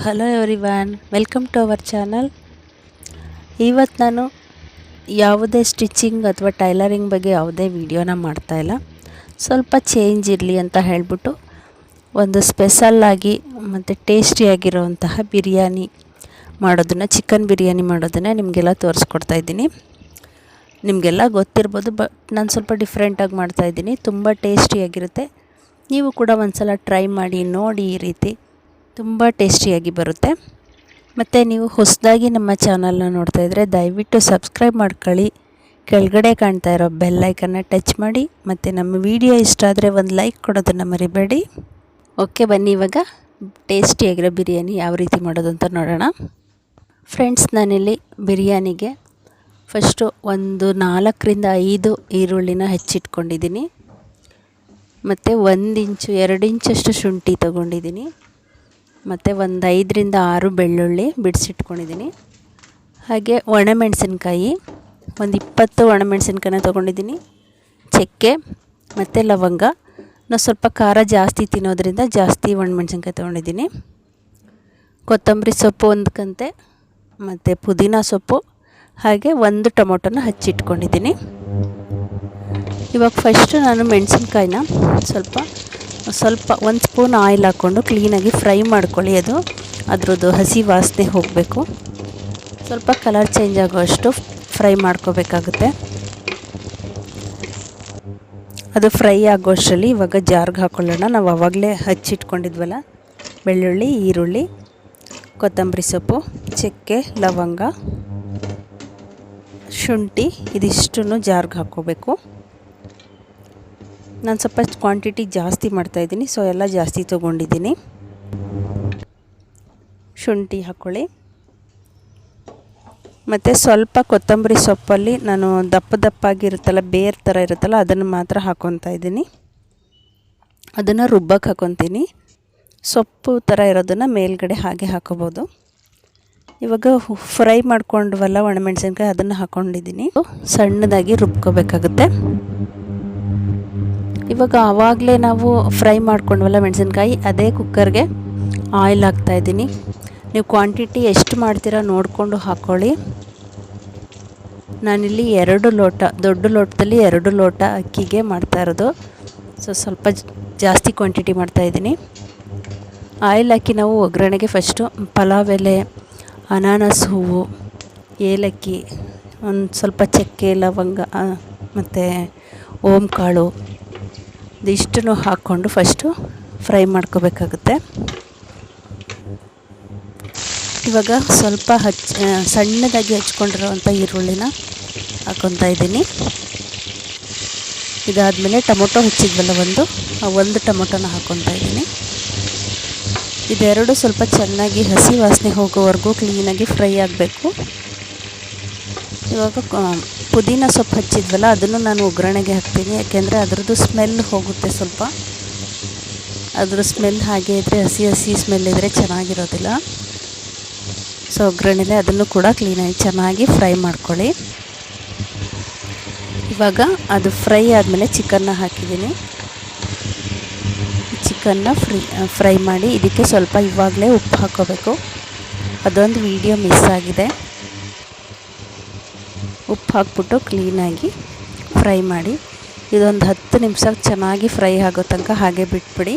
Hello everyone, welcome to our channel. ಇವತ್ತು ನಾನು ಯಾವುದೇ ಸ್ಟಿಚಿಂಗ್ ಅಥವಾ ಟೈಲರಿಂಗ್ ಬಗ್ಗೆ ಯಾವುದೇ ವಿಡಿಯೋನ ಮಾಡ್ತಾಯಿಲ್ಲ. ಸ್ವಲ್ಪ ಚೇಂಜ್ ಇರಲಿ ಅಂತ ಹೇಳಿಬಿಟ್ಟು ಒಂದು ಸ್ಪೆಷಲ್ಲಾಗಿ ಮತ್ತು ಟೇಸ್ಟಿಯಾಗಿರೋವಂತಹ ಬಿರಿಯಾನಿ ಮಾಡೋದನ್ನು, ಚಿಕನ್ ಬಿರಿಯಾನಿ ಮಾಡೋದನ್ನು ನಿಮಗೆಲ್ಲ ತೋರಿಸ್ಕೊಡ್ತಾಯಿದ್ದೀನಿ. ನಿಮಗೆಲ್ಲ ಗೊತ್ತಿರ್ಬೋದು, ಬಟ್ ನಾನು ಸ್ವಲ್ಪ ಡಿಫ್ರೆಂಟಾಗಿ ಮಾಡ್ತಾಯಿದ್ದೀನಿ. ತುಂಬ ಟೇಸ್ಟಿಯಾಗಿರುತ್ತೆ. ನೀವು ಕೂಡ ಒಂದು ಸಲ ಟ್ರೈ ಮಾಡಿ ನೋಡಿ. ಈ ರೀತಿ ತುಂಬ ಟೇಸ್ಟಿಯಾಗಿ ಬರುತ್ತೆ. ಮತ್ತು ನೀವು ಹೊಸದಾಗಿ ನಮ್ಮ ಚಾನಲ್ನ ನೋಡ್ತಾಯಿದ್ರೆ ದಯವಿಟ್ಟು ಸಬ್ಸ್ಕ್ರೈಬ್ ಮಾಡ್ಕೊಳ್ಳಿ. ಕೆಳಗಡೆ ಕಾಣ್ತಾ ಇರೋ ಬೆಲ್ ಐಕನ್ನ ಟಚ್ ಮಾಡಿ. ಮತ್ತು ನಮ್ಮ ವಿಡಿಯೋ ಇಷ್ಟ ಆದರೆ ಒಂದು ಲೈಕ್ ಕೊಡೋದನ್ನು ಮರಿಬೇಡಿ. ಓಕೆ, ಬನ್ನಿ ಇವಾಗ ಟೇಸ್ಟಿಯಾಗಿರೋ ಬಿರಿಯಾನಿ ಯಾವ ರೀತಿ ಮಾಡೋದು ಅಂತ ನೋಡೋಣ. ಫ್ರೆಂಡ್ಸ್, ನಾನಿಲ್ಲಿ ಬಿರಿಯಾನಿಗೆ ಫಸ್ಟು ಒಂದು 4ರಿಂದ 5 ಈರುಳ್ಳಿನ ಹೆಚ್ಚಿಟ್ಕೊಂಡಿದ್ದೀನಿ. ಮತ್ತು 1 ಇಂಚು 2 ಇಂಚಷ್ಟು ಶುಂಠಿ ತೊಗೊಂಡಿದ್ದೀನಿ. ಮತ್ತು ಒಂದು 5ರಿಂದ 6 ಬೆಳ್ಳುಳ್ಳಿ ಬಿಡಿಸಿಟ್ಕೊಂಡಿದ್ದೀನಿ. ಹಾಗೆ ಒಣಮೆಣಸಿನ್ಕಾಯಿ ಒಂದು 20 ಒಣಮೆಣಸಿನ್ಕಾಯಿನ ತೊಗೊಂಡಿದ್ದೀನಿ. ಚಕ್ಕೆ ಮತ್ತು ಲವಂಗ. ನಾವು ಸ್ವಲ್ಪ ಖಾರ ಜಾಸ್ತಿ ತಿನ್ನೋದ್ರಿಂದ ಜಾಸ್ತಿ ಒಣಮೆಣಸಿನ್ಕಾಯಿ ತೊಗೊಂಡಿದ್ದೀನಿ. ಕೊತ್ತಂಬರಿ ಸೊಪ್ಪು 1 ಕಂತೆ ಮತ್ತು ಪುದೀನ ಸೊಪ್ಪು, ಹಾಗೆ 1 ಟೊಮೊಟೊನ ಹಚ್ಚಿಟ್ಕೊಂಡಿದ್ದೀನಿ. ಇವಾಗ ಫಸ್ಟು ನಾನು ಮೆಣಸಿನ್ಕಾಯಿನ ಸ್ವಲ್ಪ 1 ಸ್ಪೂನ್ ಆಯಿಲ್ ಹಾಕ್ಕೊಂಡು ಕ್ಲೀನಾಗಿ ಫ್ರೈ ಮಾಡ್ಕೊಳ್ಳಿ. ಅದರದ್ದು ಹಸಿ ವಾಸನೆ ಹೋಗಬೇಕು. ಸ್ವಲ್ಪ ಕಲರ್ ಚೇಂಜ್ ಆಗೋಷ್ಟು ಫ್ರೈ ಮಾಡ್ಕೋಬೇಕಾಗುತ್ತೆ. ಅದು ಫ್ರೈ ಆಗೋಷ್ಟರಲ್ಲಿ ಇವಾಗ ಜಾರ್ಗೆ ಹಾಕ್ಕೊಳ್ಳೋಣ. ನಾವು ಆವಾಗಲೇ ಹಚ್ಚಿಟ್ಕೊಂಡಿದ್ವಲ್ಲ ಬೆಳ್ಳುಳ್ಳಿ, ಈರುಳ್ಳಿ, ಕೊತ್ತಂಬರಿ ಸೊಪ್ಪು, ಚಕ್ಕೆ, ಲವಂಗ, ಶುಂಠಿ ಇದಿಷ್ಟನ್ನು ಜಾರ್ಗೆ ಹಾಕ್ಕೋಬೇಕು. ನಾನು ಸ್ವಲ್ಪ ಕ್ವಾಂಟಿಟಿ ಜಾಸ್ತಿ ಮಾಡ್ತಾಯಿದ್ದೀನಿ, ಸೊ ಎಲ್ಲ ಜಾಸ್ತಿ ತೊಗೊಂಡಿದ್ದೀನಿ. ಶುಂಠಿ ಹಾಕ್ಕೊಳ್ಳಿ. ಮತ್ತು ಸ್ವಲ್ಪ ಕೊತ್ತಂಬರಿ ಸೊಪ್ಪಲ್ಲಿ ನಾನು ದಪ್ಪಾಗಿರುತ್ತಲ್ಲ, ಬೇರ್ ಥರ ಇರುತ್ತಲ್ಲ, ಅದನ್ನು ಮಾತ್ರ ಹಾಕ್ಕೊತಾ ಇದ್ದೀನಿ. ಅದನ್ನು ರುಬ್ಬಕ್ಕೆ ಹಾಕ್ಕೊತೀನಿ. ಸೊಪ್ಪು ಥರ ಇರೋದನ್ನು ಮೇಲ್ಗಡೆ ಹಾಗೆ ಹಾಕೋಬೋದು. ಇವಾಗ ಫ್ರೈ ಮಾಡ್ಕೊಂಡ್ವಲ್ಲ ಒಣಮೆಣಸಿನ್ಕಾಯಿ, ಅದನ್ನು ಹಾಕ್ಕೊಂಡಿದ್ದೀನಿ. ಸಣ್ಣದಾಗಿ ರುಬ್ಕೋಬೇಕಾಗುತ್ತೆ. ಇವಾಗ ಆವಾಗಲೇ ನಾವು ಫ್ರೈ ಮಾಡ್ಕೊಂಡ್ವಲ್ಲ ಮೆಣಸಿನ್ಕಾಯಿ, ಅದೇ ಕುಕ್ಕರ್ಗೆ ಆಯಿಲ್ ಹಾಕ್ತಾಯಿದ್ದೀನಿ. ನೀವು ಕ್ವಾಂಟಿಟಿ ಎಷ್ಟು ಮಾಡ್ತೀರಾ ನೋಡಿಕೊಂಡು ಹಾಕ್ಕೊಳ್ಳಿ. ನಾನಿಲ್ಲಿ 2 ಲೋಟ, ದೊಡ್ಡ ಲೋಟದಲ್ಲಿ 2 ಲೋಟ ಅಕ್ಕಿಗೆ ಮಾಡ್ತಾಯಿರೋದು. ಸೊ ಸ್ವಲ್ಪ ಜಾಸ್ತಿ ಕ್ವಾಂಟಿಟಿ ಮಾಡ್ತಾಯಿದ್ದೀನಿ. ಆಯಿಲ್ ಹಾಕಿ ನಾವು ಒಗ್ಗರಣೆಗೆ ಫಸ್ಟು ಪಲಾವ್ ಎಲೆ, ಅನಾನಸ್ ಹೂವು, ಏಲಕ್ಕಿ, ಒಂದು ಸ್ವಲ್ಪ ಚಕ್ಕೆ, ಲವಂಗ ಮತ್ತು ಓಂ ಕಾಳು ಇದಿಷ್ಟನ್ನು ಹಾಕ್ಕೊಂಡು ಫಸ್ಟು ಫ್ರೈ ಮಾಡ್ಕೋಬೇಕಾಗುತ್ತೆ. ಇವಾಗ ಸ್ವಲ್ಪ ಸಣ್ಣದಾಗಿ ಹಚ್ಕೊಂಡಿರೋವಂಥ ಈರುಳ್ಳಿನ ಹಾಕ್ಕೊತಾ ಇದ್ದೀನಿ. ಇದಾದಮೇಲೆ ಟೊಮೊಟೊ ಹೆಚ್ಚಿದ್ವಲ್ಲ ಒಂದು ಟೊಮೊಟೊನ ಹಾಕ್ಕೊತಾ ಇದ್ದೀನಿ. ಇದೆರಡು ಸ್ವಲ್ಪ ಚೆನ್ನಾಗಿ ಹಸಿ ವಾಸನೆ ಹೋಗೋವರೆಗೂ ಕ್ಲೀನಾಗಿ ಫ್ರೈ ಆಗಬೇಕು. ಇವಾಗ ಪುದೀನ ಸೊಪ್ಪು ಹಚ್ಚಿದ್ವಲ್ಲ ಅದನ್ನು ನಾನು ಒಗ್ಗರಣೆಗೆ ಹಾಕ್ತೀನಿ. ಯಾಕೆಂದರೆ ಅದರದ್ದು ಸ್ಮೆಲ್ ಹೋಗುತ್ತೆ. ಸ್ವಲ್ಪ ಅದರ ಸ್ಮೆಲ್ ಹಾಗೆ ಇದ್ದರೆ, ಹಸಿ ಸ್ಮೆಲ್ ಇದ್ದರೆ ಚೆನ್ನಾಗಿರೋದಿಲ್ಲ. ಸೊ ಒಗ್ಗರಣೆಲೆ ಅದನ್ನು ಕೂಡ ಕ್ಲೀನಾಗಿ ಚೆನ್ನಾಗಿ ಫ್ರೈ ಮಾಡ್ಕೊಳ್ಳಿ. ಇವಾಗ ಅದು ಫ್ರೈ ಆದಮೇಲೆ ಚಿಕನ್ನ ಹಾಕಿದ್ದೀನಿ. ಚಿಕನ್ನ ಫ್ರೈ ಮಾಡಿ ಇದಕ್ಕೆ ಸ್ವಲ್ಪ ಇವಾಗಲೇ ಉಪ್ಪು ಹಾಕ್ಕೋಬೇಕು. ಅದೊಂದು ವಿಡಿಯೋ ಮಿಸ್ ಆಗಿದೆ. ಉಪ್ಪು ಹಾಕ್ಬಿಟ್ಟು ಕ್ಲೀನಾಗಿ ಫ್ರೈ ಮಾಡಿ. ಇದೊಂದು 10 ನಿಮಿಷ ಚೆನ್ನಾಗಿ ಫ್ರೈ ಆಗೋ ತನಕ ಹಾಗೆ ಬಿಟ್ಬಿಡಿ.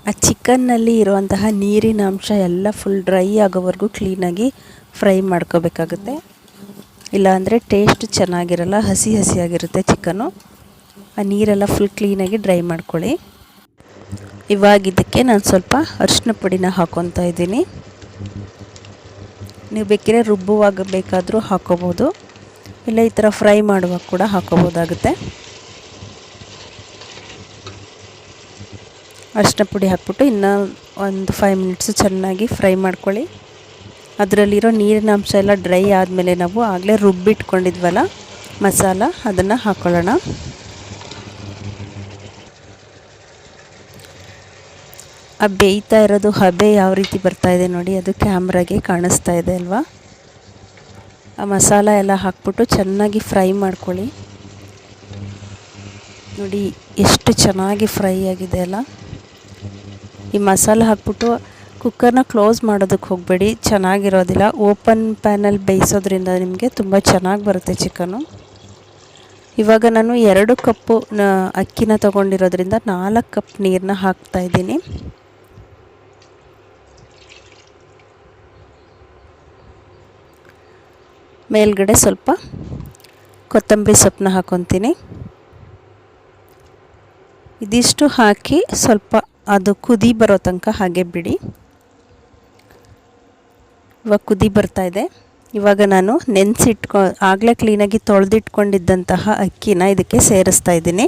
ಆ ಚಿಕನ್ನಲ್ಲಿ ಇರುವಂತಹ ನೀರಿನ ಅಂಶ ಎಲ್ಲ ಫುಲ್ ಡ್ರೈ ಆಗೋವರೆಗೂ ಕ್ಲೀನಾಗಿ ಫ್ರೈ ಮಾಡ್ಕೋಬೇಕಾಗುತ್ತೆ. ಇಲ್ಲಾಂದರೆ ಟೇಸ್ಟ್ ಚೆನ್ನಾಗಿರಲ್ಲ, ಹಸಿಯಾಗಿರುತ್ತೆ ಚಿಕನ್ನು. ಆ ನೀರೆಲ್ಲ ಫುಲ್ ಕ್ಲೀನಾಗಿ ಡ್ರೈ ಮಾಡ್ಕೊಳ್ಳಿ. ಇವಾಗ ಇದಕ್ಕೆ ನಾನು ಸ್ವಲ್ಪ ಅರಿಶಿನ ಪುಡಿನ ಹಾಕ್ಕೊತಾ ಇದ್ದೀನಿ. ನೀವು ಬೇಕಿದ್ರೆ ರುಬ್ಬುವಾಗ ಬೇಕಾದರೂ ಹಾಕ್ಕೋಬೋದು, ಇಲ್ಲ ಈ ಥರ ಫ್ರೈ ಮಾಡುವಾಗ ಕೂಡ ಹಾಕ್ಕೋಬೋದಾಗುತ್ತೆ. ಅರಿಶಿನ ಪುಡಿ ಹಾಕ್ಬಿಟ್ಟು ಇನ್ನೂ ಒಂದು 5 ಮಿನಿಟ್ಸು ಚೆನ್ನಾಗಿ ಫ್ರೈ ಮಾಡ್ಕೊಳ್ಳಿ. ಅದರಲ್ಲಿರೋ ನೀರಿನ ಅಂಶ ಎಲ್ಲ ಡ್ರೈ ಆದಮೇಲೆ ನಾವು ಆಗಲೇ ರುಬ್ಬಿಟ್ಕೊಂಡಿದ್ವಲ್ಲ ಮಸಾಲ, ಅದನ್ನು ಹಾಕ್ಕೊಳ್ಳೋಣ. ಆ ಬೇಯ್ತಾ ಇರೋದು ಹಬೆ ಯಾವ ರೀತಿ ಬರ್ತಾಯಿದೆ ನೋಡಿ, ಅದು ಕ್ಯಾಮ್ರಾಗೆ ಕಾಣಿಸ್ತಾ ಇದೆ ಅಲ್ವಾ. ಆ ಮಸಾಲ ಎಲ್ಲ ಹಾಕ್ಬಿಟ್ಟು ಚೆನ್ನಾಗಿ ಫ್ರೈ ಮಾಡ್ಕೊಳ್ಳಿ. ನೋಡಿ ಎಷ್ಟು ಚೆನ್ನಾಗಿ ಫ್ರೈ ಆಗಿದೆ ಅಲ್ಲ. ಈ ಮಸಾಲೆ ಹಾಕ್ಬಿಟ್ಟು ಕುಕ್ಕರ್ನ ಕ್ಲೋಸ್ ಮಾಡೋದಕ್ಕೆ ಹೋಗಬೇಡಿ, ಚೆನ್ನಾಗಿರೋದಿಲ್ಲ. ಓಪನ್ ಪ್ಯಾನಲ್ಲಿ ಬೇಯಿಸೋದ್ರಿಂದ ನಿಮಗೆ ತುಂಬ ಚೆನ್ನಾಗಿ ಬರುತ್ತೆ ಚಿಕನು. ಇವಾಗ ನಾನು 2 ಕಪ್ಪು ಅಕ್ಕಿನ ತೊಗೊಂಡಿರೋದ್ರಿಂದ 4 ಕಪ್ ನೀರನ್ನ ಹಾಕ್ತಾಯಿದ್ದೀನಿ. ಮೇಲ್ಗಡೆ ಸ್ವಲ್ಪ ಕೊತ್ತಂಬರಿ ಸೊಪ್ಪನ್ನ ಹಾಕ್ಕೊತೀನಿ. ಇದಿಷ್ಟು ಹಾಕಿ ಸ್ವಲ್ಪ ಅದು ಕುದಿ ಬರೋ ತನಕ ಹಾಗೆ ಬಿಡಿ. ಇವಾಗ ಕುದಿ ಬರ್ತಾ ಇದೆ. ಇವಾಗ ನಾನು ಆಗಲೇ ಕ್ಲೀನಾಗಿ ತೊಳೆದಿಟ್ಕೊಂಡಿದ್ದಂತಹ ಅಕ್ಕಿನ ಇದಕ್ಕೆ ಸೇರಿಸ್ತಾ ಇದ್ದೀನಿ.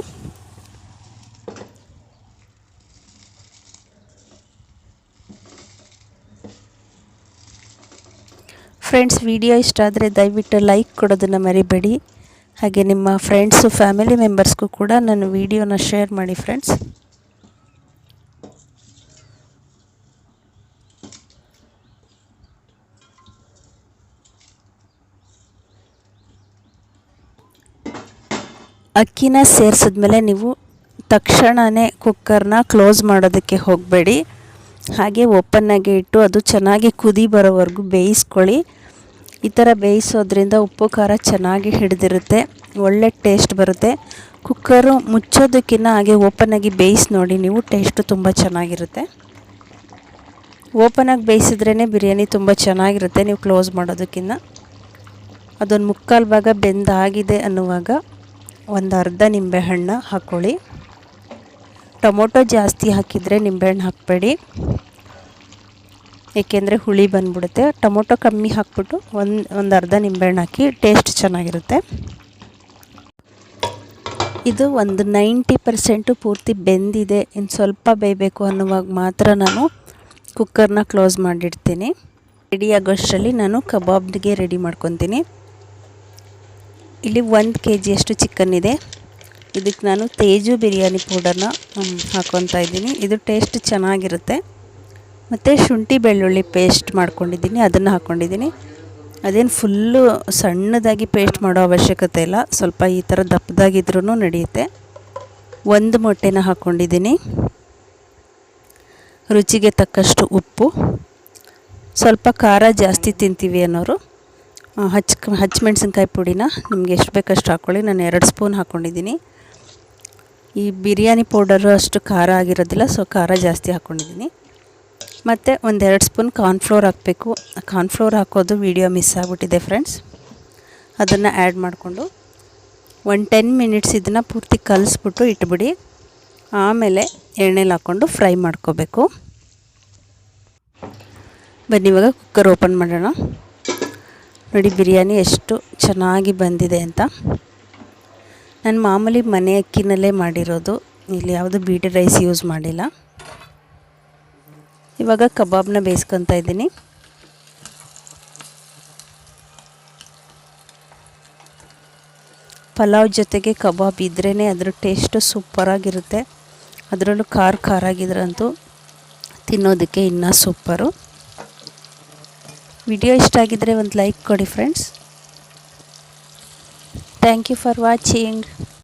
ಫ್ರೆಂಡ್ಸ್, ವಿಡಿಯೋ ಇಷ್ಟ ಆದರೆ ದಯವಿಟ್ಟು ಲೈಕ್ ಕೊಡೋದನ್ನು ಮರಿಬೇಡಿ. ಹಾಗೆ ನಿಮ್ಮ ಫ್ರೆಂಡ್ಸು ಫ್ಯಾಮಿಲಿ ಮೆಂಬರ್ಸ್ಗೂ ಕೂಡ ನನ್ನ ವಿಡಿಯೋನ ಶೇರ್ ಮಾಡಿ ಫ್ರೆಂಡ್ಸ್. ಅಕ್ಕಿನ ಸೇರಿಸಿದ್ಮೇಲೆ ನೀವು ತಕ್ಷಣವೇ ಕುಕ್ಕರ್ನ ಕ್ಲೋಸ್ ಮಾಡೋದಕ್ಕೆ ಹೋಗಬೇಡಿ. ಹಾಗೆ ಓಪನ್ನಾಗೆ ಇಟ್ಟು ಅದು ಚೆನ್ನಾಗಿ ಕುದಿ ಬರೋವರೆಗೂ ಬೇಯಿಸ್ಕೊಳ್ಳಿ. ಈ ಥರ ಬೇಯಿಸೋದ್ರಿಂದ ಉಪ್ಪು ಖಾರ ಚೆನ್ನಾಗಿ ಹಿಡಿದಿರುತ್ತೆ, ಒಳ್ಳೆ ಟೇಸ್ಟ್ ಬರುತ್ತೆ. ಕುಕ್ಕರು ಮುಚ್ಚೋದಕ್ಕಿಂತ ಹಾಗೆ ಓಪನ್ನಾಗಿ ಬೇಯಿಸಿ ನೋಡಿ, ನೀವು ಟೇಸ್ಟು ತುಂಬ ಚೆನ್ನಾಗಿರುತ್ತೆ. ಓಪನಾಗಿ ಬೇಯಿಸಿದ್ರೇ ಬಿರಿಯಾನಿ ತುಂಬ ಚೆನ್ನಾಗಿರುತ್ತೆ ನೀವು ಕ್ಲೋಸ್ ಮಾಡೋದಕ್ಕಿಂತ. ಅದೊಂದು 3/4 ಭಾಗ ಬೆಂದಾಗಿದೆ ಅನ್ನುವಾಗ ಒಂದು ಅರ್ಧ ನಿಂಬೆಹಣ್ಣು ಹಾಕ್ಕೊಳ್ಳಿ. ಟೊಮೊಟೊ ಜಾಸ್ತಿ ಹಾಕಿದರೆ ನಿಂಬೆಹಣ್ಣು ಹಾಕಬೇಡಿ, ಏಕೆಂದರೆ ಹುಳಿ ಬಂದ್ಬಿಡುತ್ತೆ. ಟೊಮೊಟೊ ಕಮ್ಮಿ ಹಾಕ್ಬಿಟ್ಟು ಒಂದು ಅರ್ಧ ನಿಂಬೆಹಣ್ಣು ಹಾಕಿ, ಟೇಸ್ಟ್ ಚೆನ್ನಾಗಿರುತ್ತೆ. ಇದು ಒಂದು 90% ಪೂರ್ತಿ ಬೆಂದಿದೆ, ಇನ್ನು ಸ್ವಲ್ಪ ಬೇಯಬೇಕು ಅನ್ನುವಾಗ ಮಾತ್ರ ನಾನು ಕುಕ್ಕರ್ನ ಕ್ಲೋಸ್ ಮಾಡಿಡ್ತೀನಿ. ರೆಡಿ ಆಗೋಷ್ಟರಲ್ಲಿ ನಾನು ಕಬಾಬ್ಗೆ ರೆಡಿ ಮಾಡ್ಕೊತೀನಿ. ಇಲ್ಲಿ 1 kg ಚಿಕನ್ ಇದೆ. ಇದಕ್ಕೆ ನಾನು ತೇಜು ಬಿರಿಯಾನಿ ಪೌಡರ್ನ ಹಾಕ್ಕೊತಾ ಇದ್ದೀನಿ. ಇದು ಟೇಸ್ಟ್ ಚೆನ್ನಾಗಿರುತ್ತೆ. ಮತ್ತು ಶುಂಠಿ ಬೆಳ್ಳುಳ್ಳಿ ಪೇಸ್ಟ್ ಮಾಡ್ಕೊಂಡಿದ್ದೀನಿ, ಅದನ್ನು ಹಾಕ್ಕೊಂಡಿದ್ದೀನಿ. ಅದೇನು ಫುಲ್ಲು ಸಣ್ಣದಾಗಿ ಪೇಸ್ಟ್ ಮಾಡೋ ಅವಶ್ಯಕತೆ ಇಲ್ಲ, ಸ್ವಲ್ಪ ಈ ಥರ ದಪ್ಪದಾಗಿದ್ರೂ ನಡೆಯುತ್ತೆ. 1 ಮೊಟ್ಟೆನ ಹಾಕ್ಕೊಂಡಿದ್ದೀನಿ. ರುಚಿಗೆ ತಕ್ಕಷ್ಟು ಉಪ್ಪು. ಸ್ವಲ್ಪ ಖಾರ ಜಾಸ್ತಿ ತಿಂತೀವಿ ಅನ್ನೋರು ಹಚ್ಮೆಣ್ಸಿನ್ಕಾಯಿ ಪುಡಿನ ನಿಮ್ಗೆ ಎಷ್ಟು ಬೇಕಷ್ಟು ಹಾಕ್ಕೊಳ್ಳಿ. ನಾನು 2 ಸ್ಪೂನ್ ಹಾಕ್ಕೊಂಡಿದ್ದೀನಿ. ಈ ಬಿರಿಯಾನಿ ಪೌಡರು ಅಷ್ಟು ಖಾರ ಆಗಿರೋದಿಲ್ಲ, ಸೊ ಖಾರ ಜಾಸ್ತಿ ಹಾಕ್ಕೊಂಡಿದ್ದೀನಿ. ಮತ್ತು 1-2 ಸ್ಪೂನ್ ಕಾರ್ನ್ಫ್ಲೋರ್ ಹಾಕಬೇಕು. ಕಾರ್ನ್ಫ್ಲೋರ್ ಹಾಕೋದು ವಿಡಿಯೋ ಮಿಸ್ ಆಗಿಬಿಟ್ಟಿದೆ ಫ್ರೆಂಡ್ಸ್. ಅದನ್ನು ಆ್ಯಡ್ ಮಾಡಿಕೊಂಡು 10 ಮಿನಿಟ್ಸ್ ಇದನ್ನು ಪೂರ್ತಿ ಕಲಿಸ್ಬಿಟ್ಟು ಇಟ್ಬಿಡಿ. ಆಮೇಲೆ ಎಣ್ಣೆಲಿ ಹಾಕ್ಕೊಂಡು ಫ್ರೈ ಮಾಡ್ಕೋಬೇಕು. ಬನ್ನಿ ಇವಾಗ ಕುಕ್ಕರ್ ಓಪನ್ ಮಾಡೋಣ. ನೋಡಿ ಬಿರಿಯಾನಿ ಎಷ್ಟು ಚೆನ್ನಾಗಿ ಬಂದಿದೆ ಅಂತ. ನಾನು ಮಾಮೂಲಿ ಮನೆ ಅಕ್ಕಿನಲ್ಲೇ ಮಾಡಿರೋದು, ಇಲ್ಲಿ ಯಾವುದು ಬೀಟಿ ರೈಸ್ ಯೂಸ್ ಮಾಡಿಲ್ಲ. ಇವಾಗ ಕಬಾಬ್ನ ಬೇಯಿಸ್ಕೊತಾ ಇದ್ದೀನಿ. ಪಲಾವ್ ಜೊತೆಗೆ ಕಬಾಬ್ ಇದ್ರೇ ಅದರ ಟೇಸ್ಟು ಸೂಪರಾಗಿರುತ್ತೆ. ಅದರಲ್ಲೂ ಖಾರ ಆಗಿದ್ರಂತೂ ತಿನ್ನೋದಕ್ಕೆ ಇನ್ನೂ ಸೂಪರು. ವಿಡಿಯೋ ಇಷ್ಟ ಆಗಿದ್ದರೆ ಒಂದು ಲೈಕ್ ಕೊಡಿ friends. Thank you for watching.